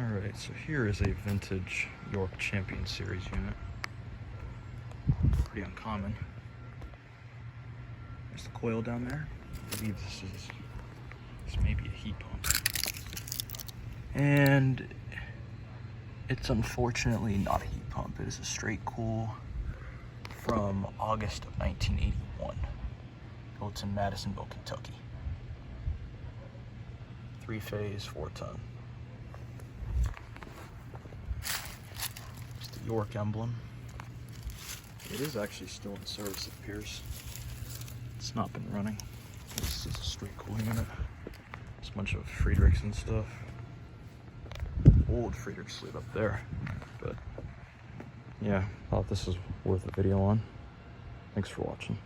Alright, so here is a vintage York Champion Series unit. Pretty uncommon. There's the coil down there. I believe this may be a heat pump. And it's unfortunately not a heat pump. It is a straight cool from August of 1981. Built in Madisonville, Kentucky. 3-phase, 4-ton. It's the York emblem. It is actually still in service, it appears. It's not been running. This is a straight cool unit. It's a bunch of Friedrichs and stuff. Old Friedrich slid up there. But yeah, thought this was worth a video on. Thanks for watching.